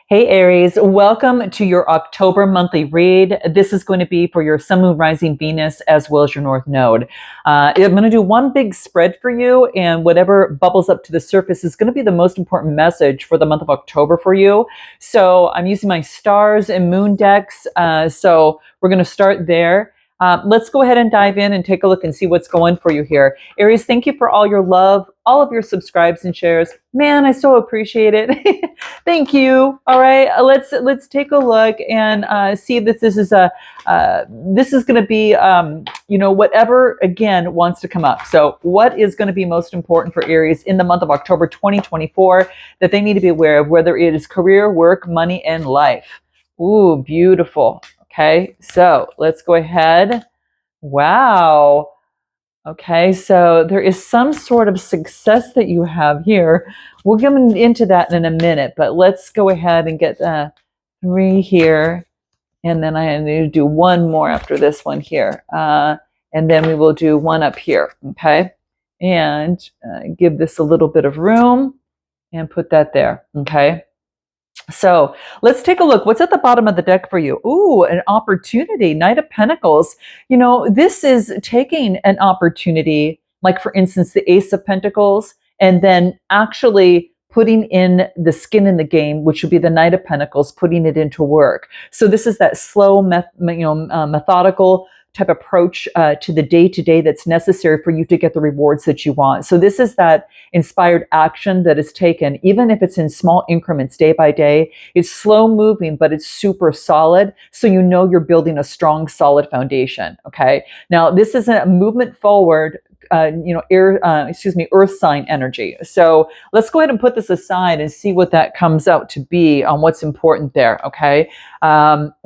Hey Aries, welcome to your October monthly read. This is going to be for your Sun, Moon, Rising, Venus, as well as your North Node. I'm going to do one big spread for you, and whatever bubbles up to the surface is going to be the most important message for the month of October for you. So I'm using my stars and moon decks. So we're going to start there. Let's go ahead and dive in and take a look and see what's going for you here. Aries, thank you for all your love, all of your subscribes and shares. Man, I so appreciate it. Thank you. All right, let's take a look and see if this is a this is going to be whatever again wants to come up. So, what is going to be most important for Aries in the month of October 2024 that they need to be aware of, whether it is career, work, money, and life? Ooh, beautiful. Okay, so let's go ahead. Wow. Okay, so there is some sort of success that you have here. We'll get into that in a minute, but let's go ahead and get 3 here. And then I need to do one more after this one here. And then we will do one up here, okay? And give this a little bit of room and put that there, okay? So let's take a look. What's at the bottom of the deck for you? Ooh, an opportunity, Knight of Pentacles. You know, this is taking an opportunity, like for instance, the Ace of Pentacles, and then actually putting in the skin in the game, which would be the Knight of Pentacles, putting it into work. So this is that slow, methodical type approach to the day-to-day that's necessary for you to get the rewards that you want. So this is that inspired action that is taken, even if it's in small increments day by day. It's slow moving, but it's super solid. So you know you're building a strong, solid foundation. Okay. Now this is a movement forward, earth sign energy. So let's go ahead and put this aside and see what that comes out to be on what's important there. Okay.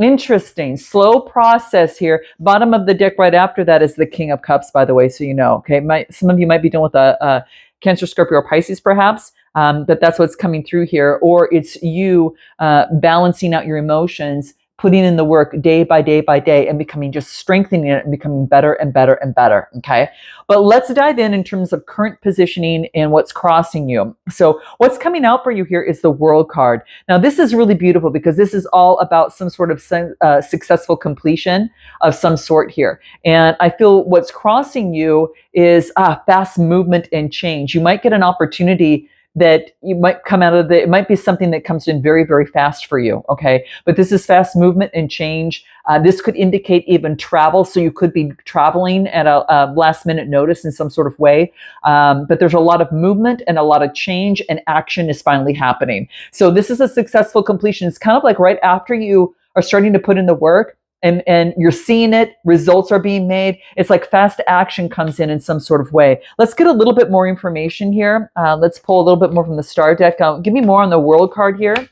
Interesting, slow process here. Bottom of the deck right after that is the King of Cups, by the way, so you know. Okay, some of you might be dealing with a Cancer, Scorpio, or Pisces, perhaps, but that's what's coming through here. Or it's you balancing out your emotions, putting in the work day by day by day, and becoming just strengthening it and becoming better and better and better. Okay, but let's dive in terms of current positioning and what's crossing you. So what's coming out for you here is the World card. Now this is really beautiful because this is all about some sort of successful completion of some sort here. And I feel what's crossing you is fast movement and change. You might get an opportunity that you might come out of it might be something that comes in very, very fast for you. Okay. But this is fast movement and change. This could indicate even travel. So you could be traveling at a last minute notice in some sort of way. But there's a lot of movement and a lot of change, and action is finally happening. So this is a successful completion. It's kind of like right after you are starting to put in the work, and you're seeing it, results are being made. It's like fast action comes in some sort of way. Let's get a little bit more information here. Let's pull a little bit more from the star deck. Give me more on the World card here.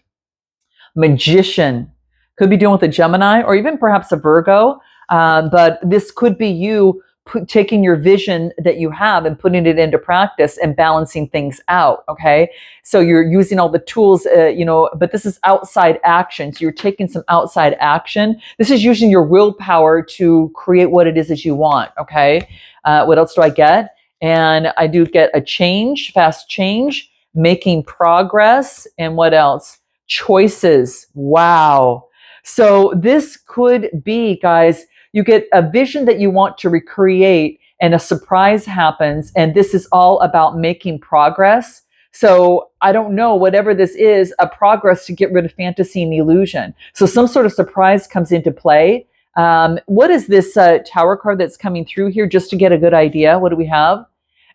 Magician. Could be dealing with a Gemini or even perhaps a Virgo. But this could be you taking your vision that you have and putting it into practice and balancing things out. Okay. So you're using all the tools, but this is outside action. So you're taking some outside action. This is using your willpower to create what it is that you want. Okay. What else do I get? And I do get a change, fast change, making progress. And what else? Choices. Wow. So this could be, guys, you get a vision that you want to recreate and a surprise happens. And this is all about making progress. So I don't know, whatever this is, a progress to get rid of fantasy and illusion. So some sort of surprise comes into play. What is this Tower card that's coming through here, just to get a good idea? What do we have?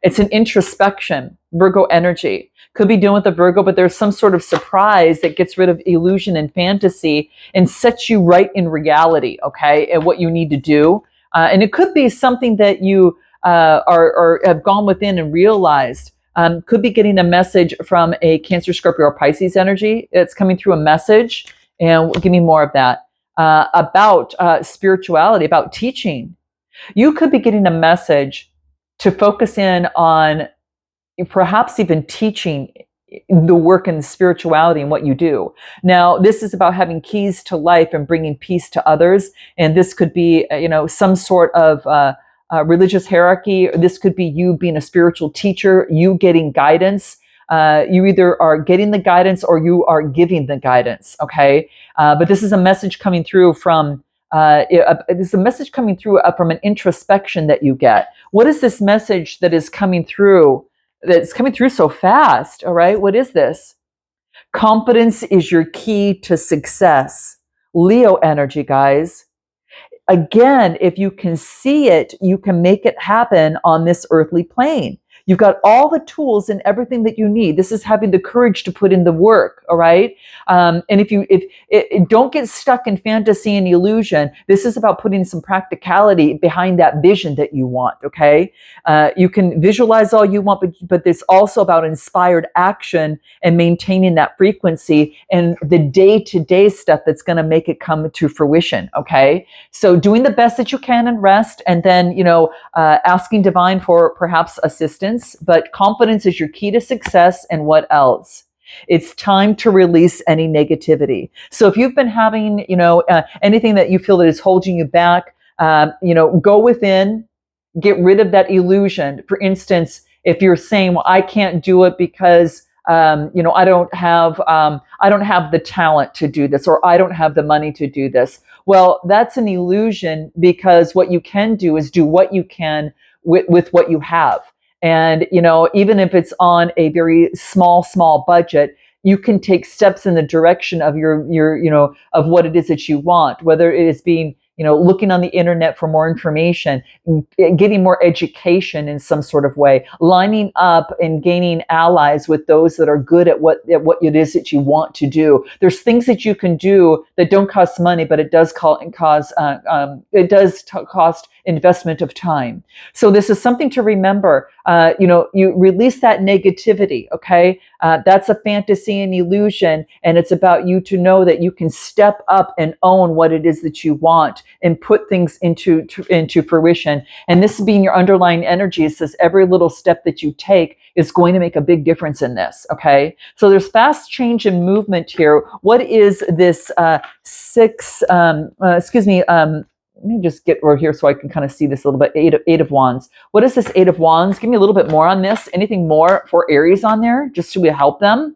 It's an introspection, Virgo energy. Could be dealing with the Virgo, but there's some sort of surprise that gets rid of illusion and fantasy and sets you right in reality, okay, and what you need to do. And it could be something that you have gone within and realized. Could be getting a message from a Cancer, Scorpio, or Pisces energy. It's coming through a message, and give me more of that, about spirituality, about teaching. You could be getting a message to focus in on perhaps even teaching the work and the spirituality and what you do. Now, this is about having keys to life and bringing peace to others. And this could be, some sort of religious hierarchy. This could be you being a spiritual teacher, you getting guidance You either are getting the guidance or you are giving the guidance, okay? But this is a message coming through from this is a message coming through from an introspection that you get. What is this message that is coming through? That's coming through so fast. All right, what is this? Confidence is your key to success. Leo energy, guys. Again, if you can see it, you can make it happen on this earthly plane. You've got all the tools and everything that you need. This is having the courage to put in the work, all right? And if don't get stuck in fantasy and illusion, this is about putting some practicality behind that vision that you want, okay? You can visualize all you want, but it's also about inspired action and maintaining that frequency and the day-to-day stuff that's going to make it come to fruition, okay? So doing the best that you can and rest, and then, asking divine for perhaps assistance. But confidence is your key to success. And what else? It's time to release any negativity. So if you've been having, anything that you feel that is holding you back, go within, get rid of that illusion. For instance, if you're saying, well, I can't do it because I don't have the talent to do this, or I don't have the money to do this. Well, that's an illusion, because what you can do is do what you can with what you have. And, even if it's on a very small budget, you can take steps in the direction of of what it is that you want, whether it is being, looking on the internet for more information, getting more education in some sort of way, lining up and gaining allies with those that are good at what it is that you want to do. There's things that you can do that don't cost money, but it does cost investment of time. So this is something to remember. You release that negativity, okay? That's a fantasy and illusion, and it's about you to know that you can step up and own what it is that you want and put things into fruition. And this being your underlying energy, it says every little step that you take is going to make a big difference in this, okay? So there's fast change and movement here. What is this let me just get over here so I can kind of see this a little bit. Eight of Wands. What is this Eight of Wands? Give me a little bit more on this. Anything more for Aries on there, just to help them?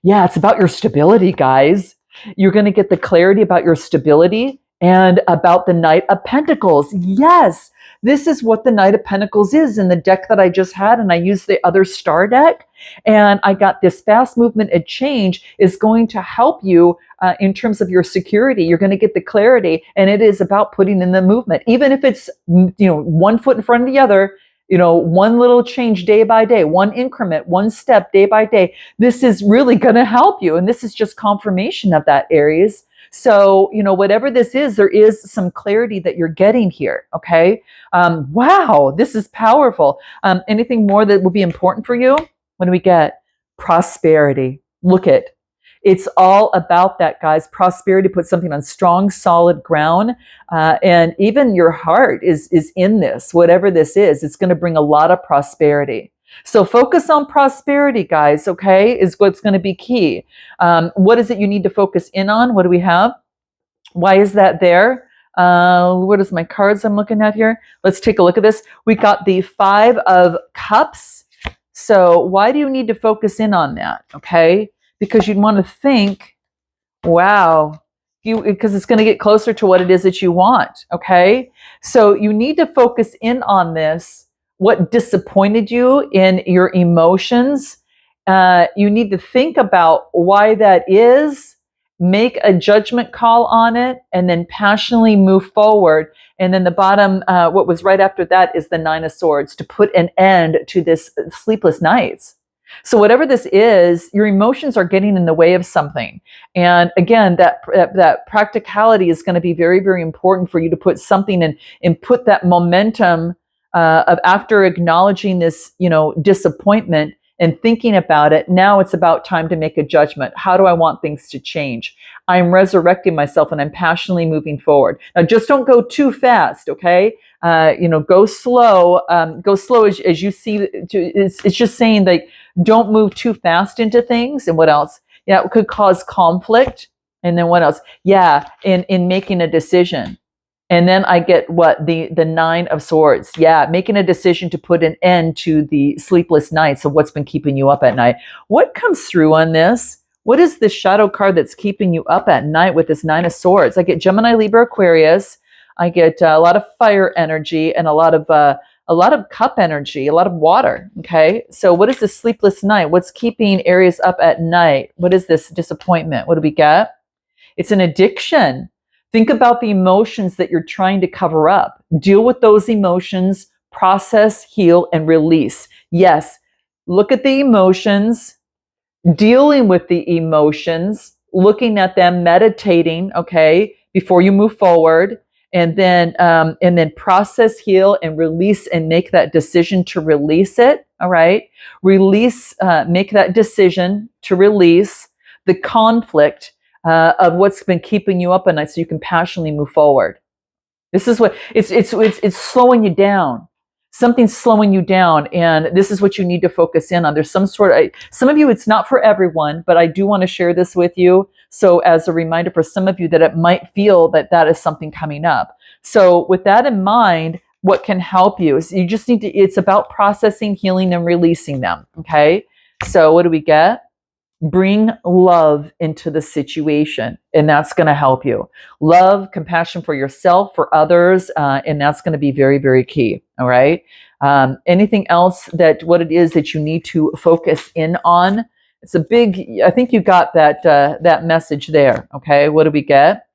Yeah, it's about your stability, guys. You're going to get the clarity about your stability and about the Knight of Pentacles. Yes, this is what the Knight of Pentacles is in the deck that I just had, and I used the other star deck, and I got this fast movement and change is going to help you in terms of your security. You're going to get the clarity, and it is about putting in the movement, even if it's 1 foot in front of the other. One little change day by day, one increment, one step day by day. This is really going to help you. And this is just confirmation of that, Aries. So, whatever this is, there is some clarity that you're getting here. Okay. Wow. This is powerful. Anything more that will be important for you? What do we get? Prosperity. Look at it's all about that, guys. Prosperity, put something on strong, solid ground. And even your heart is in this, whatever this is, it's going to bring a lot of prosperity. So focus on prosperity, guys, okay, is what's going to be key. What is it you need to focus in on? What do we have? Why is that there? What is my cards I'm looking at here? Let's take a look at this. We got the 5 of Cups. So why do you need to focus in on that? Okay. Because you'd want to think, wow, because it's going to get closer to what it is that you want, okay? So you need to focus in on this, what disappointed you in your emotions. You need to think about why that is, make a judgment call on it, and then passionately move forward. And then the bottom, what was right after that is the 9 of Swords, to put an end to this sleepless nights. So whatever this is, your emotions are getting in the way of something. And again, that practicality is going to be very, very important for you to put something in and put that momentum of after acknowledging this, disappointment and thinking about it. Now it's about time to make a judgment. How do I want things to change? I'm resurrecting myself and I'm passionately moving forward. Now, just don't go too fast, okay? Go slow. Go slow as you see. It's just saying like, don't move too fast into things. And what else? Yeah, it could cause conflict. And then what else? Yeah, in making a decision. And then I get what? The Nine of Swords. Yeah, making a decision to put an end to the sleepless nights of what's been keeping you up at night. What comes through on this? What is the shadow card that's keeping you up at night with this Nine of Swords? I get Gemini, Libra, Aquarius. I get a lot of fire energy and a lot of cup energy, a lot of water. Okay, so what is the sleepless night? What's keeping Aries up at night? What is this disappointment? What do we get? It's an addiction. Think about the emotions that you're trying to cover up. Deal with those emotions, process, heal, and release. Yes, look at the emotions, dealing with the emotions, looking at them, meditating, okay, before you move forward, and then process, heal, and release, and make that decision to release it. All right, release, make that decision to release the conflict of what's been keeping you up at night, so you can passionately move forward. This is what it's slowing you down. Something's slowing you down, and this is what you need to focus in on. There's some of you, it's not for everyone, but I do want to share this with you. So as a reminder for some of you that it might feel that that is something coming up. So with that in mind, what can help you is you just need to, it's about processing, healing, and releasing them. Okay. So what do we get? Bring love into the situation, and that's going to help you. Love, compassion for yourself, for others, and that's going to be very, very key. All right. Anything else that what it is that you need to focus in on? It's a big. I think you got that message there. Okay. What do we get?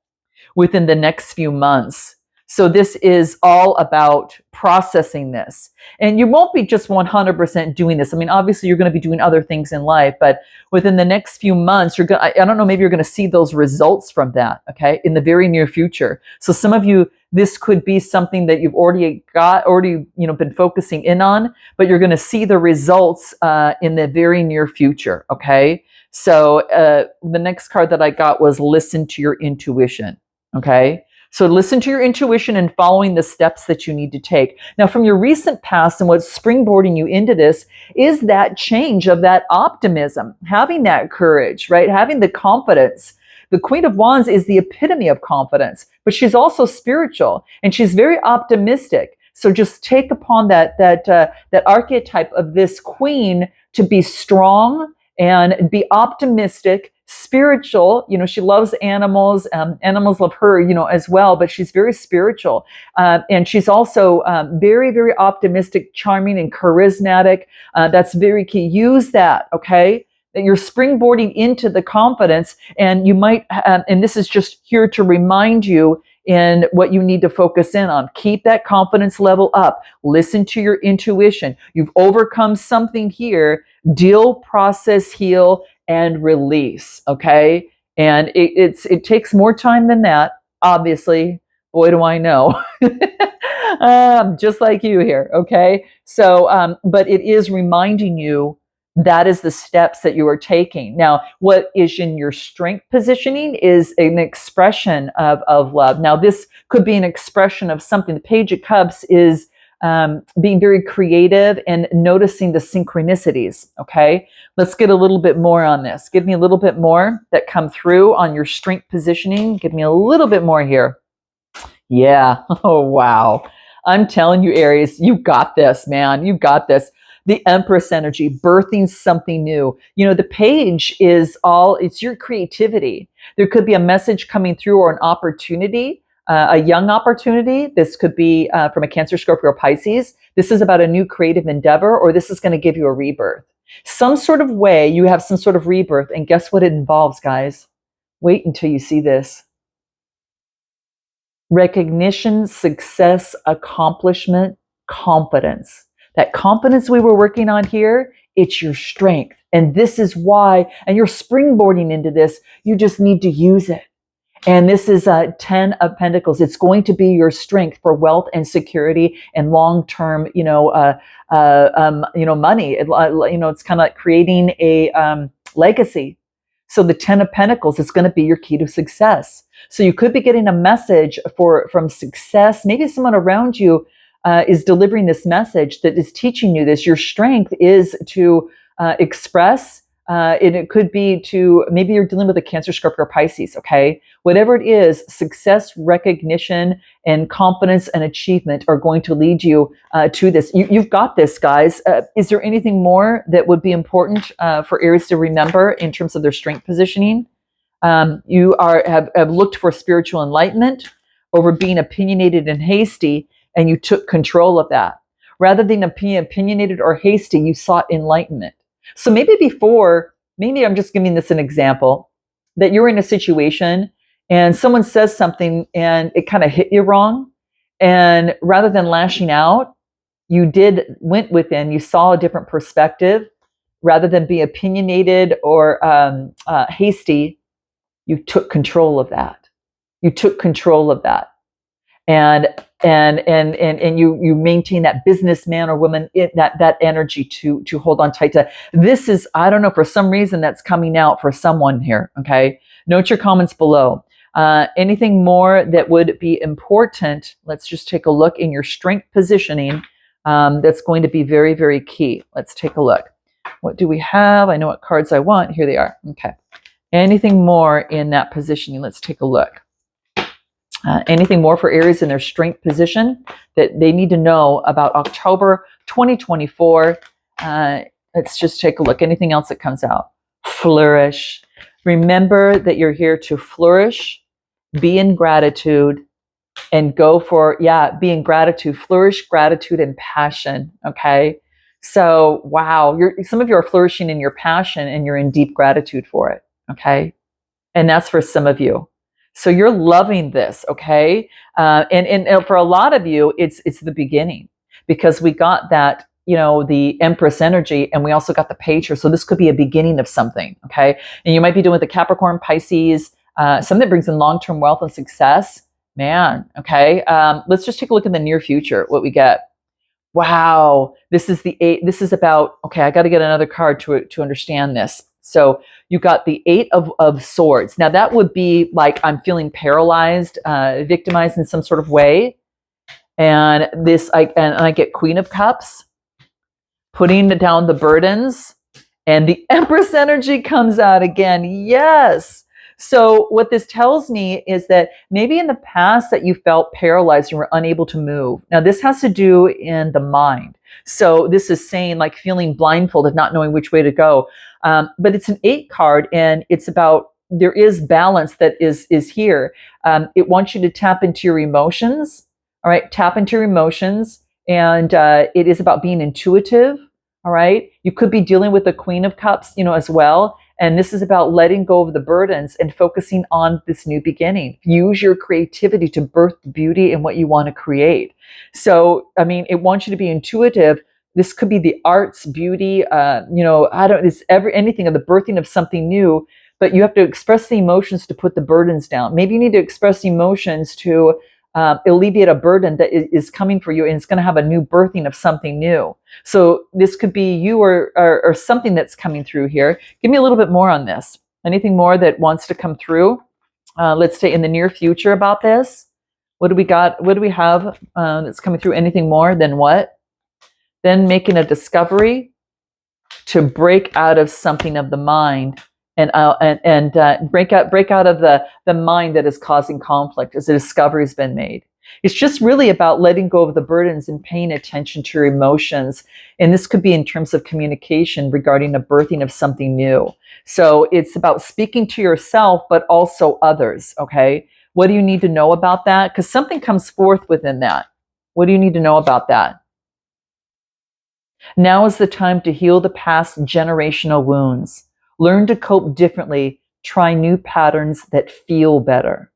Within the next few months. So this is all about processing this. And you won't be just 100% doing this. I mean, obviously you're going to be doing other things in life, but within the next few months, you're going to, I don't know, maybe you're going to see those results from that, okay, in the very near future. So some of you, this could be something that you've already been focusing in on, but you're going to see the results in the very near future, okay? So the next card that I got was listen to your intuition. Okay, so listen to your intuition and following the steps that you need to take. Now, from your recent past and what's springboarding you into this is that change of that optimism, having that courage, right? Having the confidence. The Queen of Wands is the epitome of confidence, but she's also spiritual and she's very optimistic. So just take upon that archetype of this queen to be strong and be optimistic, spiritual. She loves animals. Animals love her, as well, but she's very spiritual. And she's also very, very optimistic, charming, and charismatic. That's very key. Use that, okay? That you're springboarding into the confidence, and you might, and this is just here to remind you in what you need to focus in on. Keep that confidence level up. Listen to your intuition. You've overcome something here. Deal, process, heal, and release. Okay. And it takes more time than that, obviously. Boy, do I know. Just like you here. Okay. So, but it is reminding you that is the steps that you are taking. Now, what is in your strength positioning is an expression of love. Now, this could be an expression of something. The Page of Cups is being very creative and noticing the synchronicities. Okay, let's get a little bit more on this. Give me a little bit more that come through on your strength positioning. Give me a little bit more here. Yeah. Oh, wow. I'm telling you, Aries, you got this, man. You got this. The Empress energy, birthing something new. The page is it's your creativity. There could be a message coming through or an opportunity, a young opportunity. This could be from a Cancer, Scorpio, or Pisces. This is about a new creative endeavor, or this is going to give you a rebirth. Some sort of way you have some sort of rebirth. And guess what it involves, guys? Wait until you see this. Recognition, success, accomplishment, confidence. That confidence we were working on here, it's your strength. And this is why, and you're springboarding into this, you just need to use it. And this is 10 of Pentacles. It's going to be your strength for wealth and security and long-term, money. It's kind of like creating a legacy. So the 10 of Pentacles is going to be your key to success. So you could be getting a message from success. Maybe someone around you is delivering this message that is teaching you this. Your strength is to express, And it could be to maybe you're dealing with a Cancer, Scorpio, or Pisces, okay? Whatever it is, success, recognition, and confidence and achievement are going to lead you to this. You've got this, guys. Is there anything more that would be important for Aries to remember in terms of their strength positioning? Have looked for spiritual enlightenment over being opinionated and hasty, and you took control of that. Rather than being opinionated or hasty, you sought enlightenment. So maybe before, maybe I'm just giving this an example, that you're in a situation and someone says something and it kind of hit you wrong. And rather than lashing out, went within, you saw a different perspective. Rather than be opinionated or hasty, you took control of that. You took control of that. And you maintain that businessman or woman, that energy to hold on tight to. This is, I don't know, for some reason that's coming out for someone here. Okay, note your comments below. Anything more that would be important? Let's just take a look in your strength positioning. That's going to be very, very key. Let's take a look. What do we have? I know what cards I want. Here they are. Okay. Anything more in that positioning? Let's take a look. Anything more for Aries in their strength position that they need to know about October 2024? Let's just take a look. Anything else that comes out? Flourish. Remember that you're here to flourish, be in gratitude, and go for, be in gratitude, flourish, gratitude, and passion. Okay. So, wow, some of you are flourishing in your passion and you're in deep gratitude for it. Okay. And that's for some of you. So you're loving this, okay? And for a lot of you, it's the beginning, because we got that, the Empress energy, and we also got the Patriot. So this could be a beginning of something, okay? And you might be doing with the Capricorn, Pisces, something that brings in long-term wealth and success. Man, okay? Let's just take a look in the near future, what we get. Wow, this is the 8. This is about, okay, I got to get another card to understand this. So you got the 8 of Swords. Now that would be like I'm feeling paralyzed, victimized in some sort of way. And I get Queen of Cups, putting down the burdens, and the Empress energy comes out again. Yes. So what this tells me is that maybe in the past that you felt paralyzed, you were unable to move. Now this has to do in the mind. So this is saying like feeling blindfolded, not knowing which way to go. But it's an 8 card, and it's about, there is balance that is here. It wants you to tap into your emotions. All right, tap into your emotions, and it is about being intuitive. All right, you could be dealing with the Queen of Cups, as well. And this is about letting go of the burdens and focusing on this new beginning. Use your creativity to birth the beauty in what you want to create. So, I mean, it wants you to be intuitive. This could be the arts, beauty, anything of the birthing of something new, but you have to express the emotions to put the burdens down. Maybe you need to express emotions to alleviate a burden that is coming for you, and it's going to have a new birthing of something new. So this could be you or something that's coming through here. Give me a little bit more on this. Anything more that wants to come through? Let's say in the near future about this. What do we got? What do we have that's coming through? Anything more than what? Then making a discovery to break out of something of the mind and break out of the mind that is causing conflict as a discovery has been made. It's just really about letting go of the burdens and paying attention to your emotions. And this could be in terms of communication regarding the birthing of something new. So it's about speaking to yourself, but also others, okay? What do you need to know about that? Because something comes forth within that. What do you need to know about that? Now is the time to heal the past generational wounds. Learn to cope differently. Try new patterns that feel better.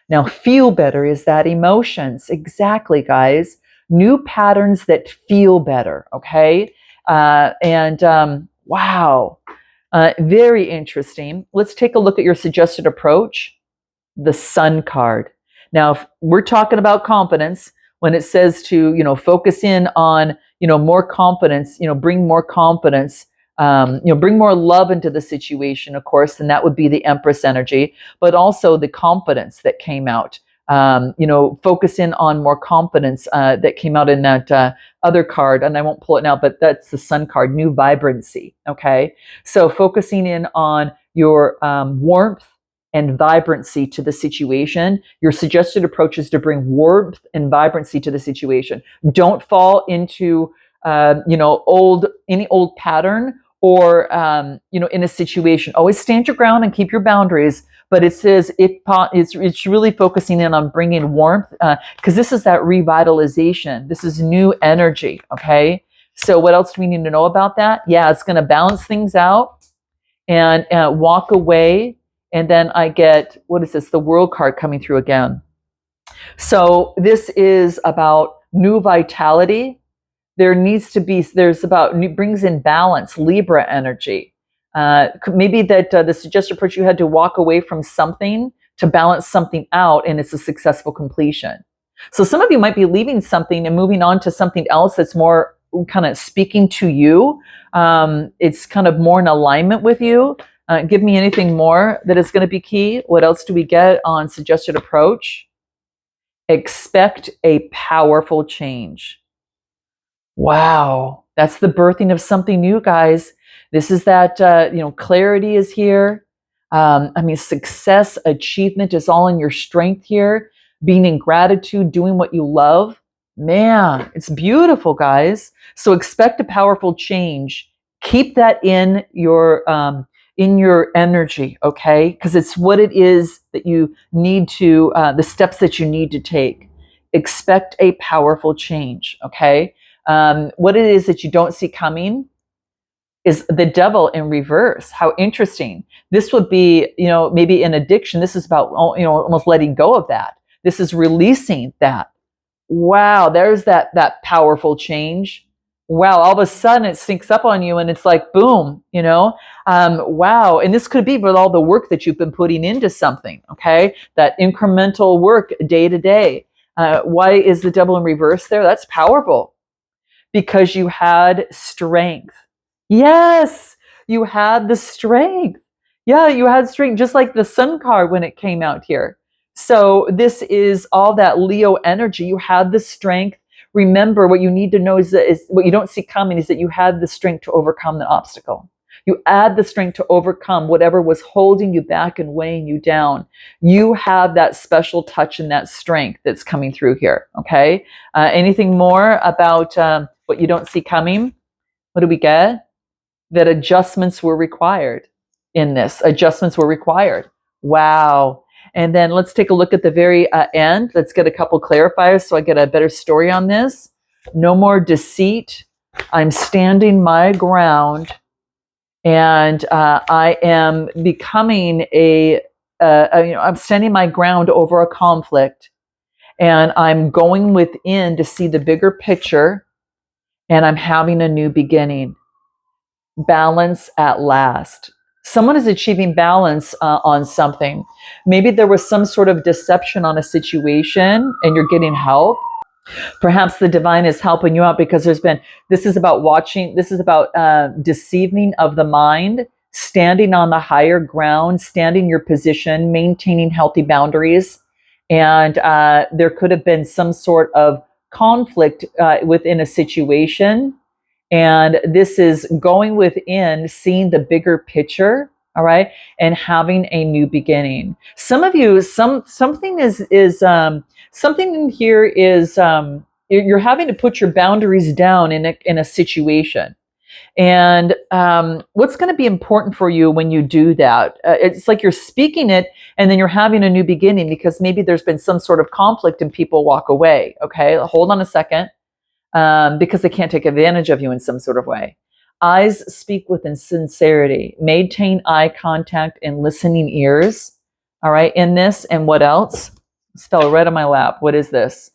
Now, feel better is that emotions. Exactly, guys. New patterns that feel better, okay? Wow. Very interesting. Let's take a look at your suggested approach. The Sun card. Now, if we're talking about confidence, when it says to, focus in on, more confidence, bring more confidence, bring more love into the situation, of course, and that would be the Empress energy, but also the confidence that came out. Focus in on more confidence that came out in that other card, and I won't pull it now, but that's the Sun card, new vibrancy. Okay, so focusing in on your warmth and vibrancy to the situation. Your suggested approach is to bring warmth and vibrancy to the situation. Don't fall into any old pattern or in a situation. Always stand your ground and keep your boundaries. But it says it's really focusing in on bringing warmth because this is that revitalization. This is new energy. Okay. So what else do we need to know about that? Yeah, it's going to balance things out and walk away. And then I get, what is this? The World card coming through again. So this is about new vitality. There's about, brings in balance, Libra energy. Maybe that the suggested approach, you had to walk away from something to balance something out, and it's a successful completion. So some of you might be leaving something and moving on to something else that's more kind of speaking to you. It's kind of more in alignment with you. Give me anything more that is going to be key. What else do we get on suggested approach? Expect a powerful change. Wow, that's the birthing of something new, guys. This is that, clarity is here. Success, achievement is all in your strength here. Being in gratitude, doing what you love. Man, it's beautiful, guys. So expect a powerful change. Keep that in your energy, okay? Because it's what it is that you need to, the steps that you need to take. Expect a powerful change, okay? What it is that you don't see coming is the devil in reverse. How interesting. This would be, maybe an addiction. This is about, almost letting go of that. This is releasing that. Wow, there's that powerful change. Wow, all of a sudden it sinks up on you and it's like, boom, wow. And this could be with all the work that you've been putting into something, okay? That incremental work day to day. Why is the devil in reverse there? That's powerful. Because you had strength. Yes, you had the strength. Yeah, you had strength, just like the Sun card when it came out here. So this is all that Leo energy. You had the strength. Remember, what you need to know is what you don't see coming is that you had the strength to overcome the obstacle. You had the strength to overcome whatever was holding you back and weighing you down. You have that special touch and that strength that's coming through here. Okay. Anything more about what you don't see coming? What do we get? That adjustments were required in this. Adjustments were required. Wow. And then let's take a look at the very end. Let's get a couple clarifiers so I get a better story on this. No more deceit. I'm standing my ground, and I am becoming I'm standing my ground over a conflict, and I'm going within to see the bigger picture, and I'm having a new beginning. Balance at last. Someone is achieving balance on something. Maybe there was some sort of deception on a situation and you're getting help. Perhaps the divine is helping you out because this is about deceiving of the mind, standing on the higher ground, standing your position, maintaining healthy boundaries. And there could have been some sort of conflict within a situation. And this is going within, seeing the bigger picture, all right, and having a new beginning. Some of you, something in here is you're having to put your boundaries down in a situation. And what's going to be important for you when you do that? It's like you're speaking it, and then you're having a new beginning because maybe there's been some sort of conflict and people walk away. Okay, hold on a second. Because they can't take advantage of you in some sort of way. Eyes speak with sincerity. Maintain eye contact and listening ears. All right, in this. And what else? This fell right on my lap. What is this?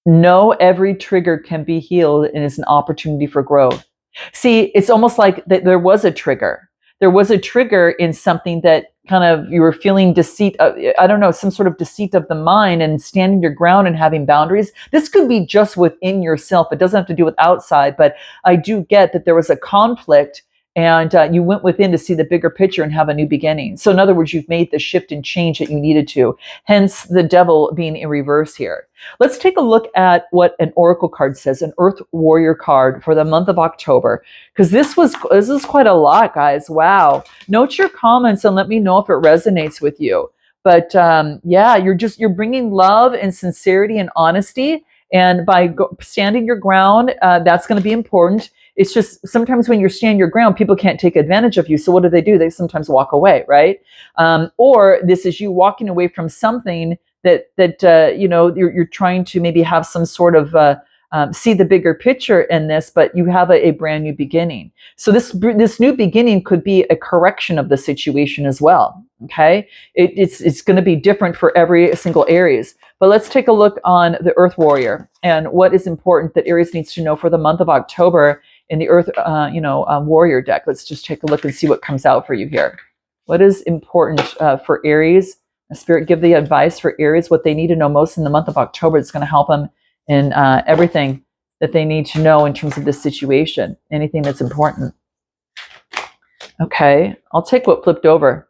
Know every trigger can be healed and is an opportunity for growth. See, it's almost like that there was a trigger. There was a trigger in something that kind of you were feeling deceit. I don't know, some sort of deceit of the mind, and standing your ground and having boundaries. This could be just within yourself. It doesn't have to do with outside, but I do get that there was a conflict and you went within to see the bigger picture and have a new beginning. So in other words, you've made the shift and change that you needed to, hence the devil being in reverse here. Let's take a look at what an oracle card says, an earth warrior card for the month of October, because this is quite a lot, guys. Wow. Note your comments and let me know if it resonates with you. But yeah, you're bringing love and sincerity and honesty, and by standing your ground, that's going to be important. It's just sometimes when you're standing your ground, people can't take advantage of you. So what do? They sometimes walk away, right? Or this is you walking away from something that you're trying to maybe have some sort of see the bigger picture in this, but you have a brand new beginning. So this new beginning could be a correction of the situation as well. Okay, it's going to be different for every single Aries. But let's take a look on the Earth Warrior and what is important that Aries needs to know for the month of October in the Earth Warrior deck. Let's just take a look and see what comes out for you here. What is important for Aries? Spirit, give the advice for Aries, what they need to know most in the month of October. It's going to help them in everything that they need to know in terms of this situation, anything that's important. Okay, I'll take what flipped over.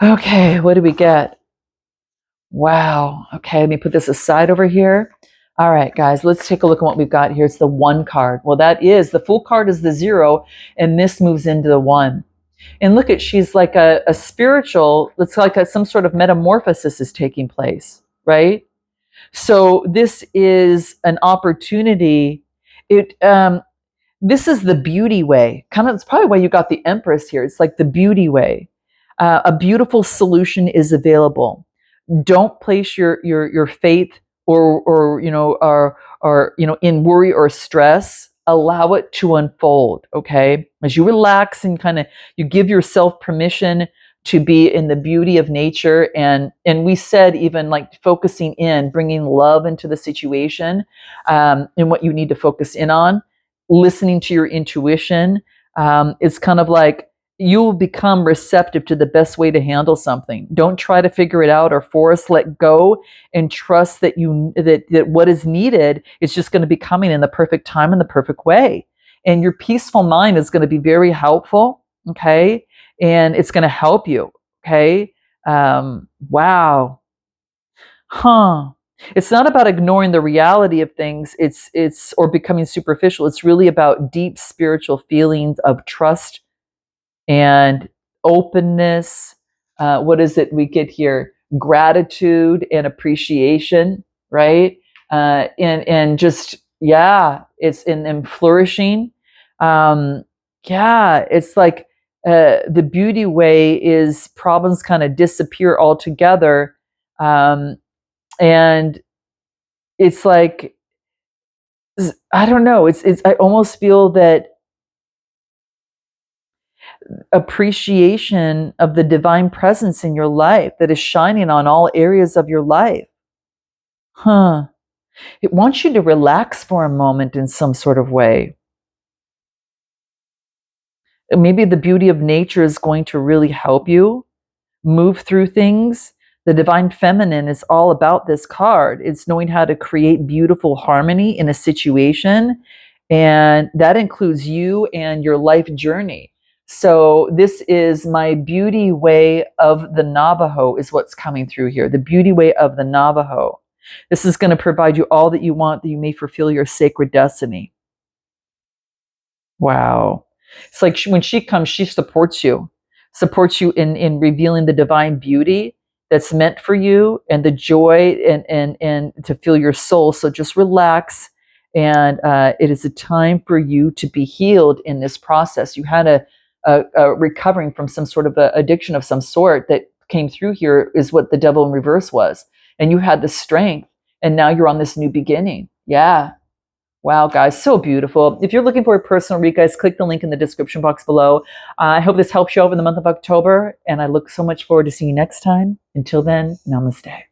Okay, what do we get? Wow. Okay, let me put this aside over here. All right, guys, let's take a look at what we've got here. It's the 1 card. Well, that is, the full card is the 0, and this moves into the 1. And look at, she's like a spiritual, it's like some sort of metamorphosis is taking place, right? So this is an opportunity. This is the beauty way. Kind of, it's probably why you got the Empress here. It's like the beauty way. A beautiful solution is available. Don't place your faith or in worry or stress. Allow it to unfold. Okay, as you relax and kind of you give yourself permission to be in the beauty of nature, and we said even like focusing in, bringing love into the situation, and what you need to focus in on, listening to your intuition. It's kind of like you'll become receptive to the best way to handle something. Don't try to figure it out or force, let go and trust that that what is needed is just going to be coming in the perfect time and the perfect way. And your peaceful mind is going to be very helpful, okay? And it's going to help you, okay? Wow. Huh. It's not about ignoring the reality of things, it's or becoming superficial. It's really about deep spiritual feelings of trust and openness. What is it we get here? Gratitude and appreciation, right? And just, yeah, it's in flourishing. Yeah, it's like the beauty way is problems kind of disappear altogether. And it's like, I don't know, I almost feel that appreciation of the divine presence in your life that is shining on all areas of your life. Huh. It wants you to relax for a moment in some sort of way. Maybe the beauty of nature is going to really help you move through things. The divine feminine is all about this card. It's knowing how to create beautiful harmony in a situation. And that includes you and your life journey. So this is my beauty way of the Navajo is what's coming through here. The beauty way of the Navajo. This is going to provide you all that you want, that you may fulfill your sacred destiny. And it's like when she comes, she supports you in revealing the divine beauty that's meant for you and the joy and to feel your soul. So just relax. And it is a time for you to be healed in this process. You had a recovering from some sort of addiction of some sort that came through here is what the devil in reverse was. And you had the strength and now you're on this new beginning. Yeah. Wow, guys, so beautiful. If you're looking for a personal read, guys, click the link in the description box below. I hope this helps you over the month of October, and I look so much forward to seeing you next time. Until then, namaste.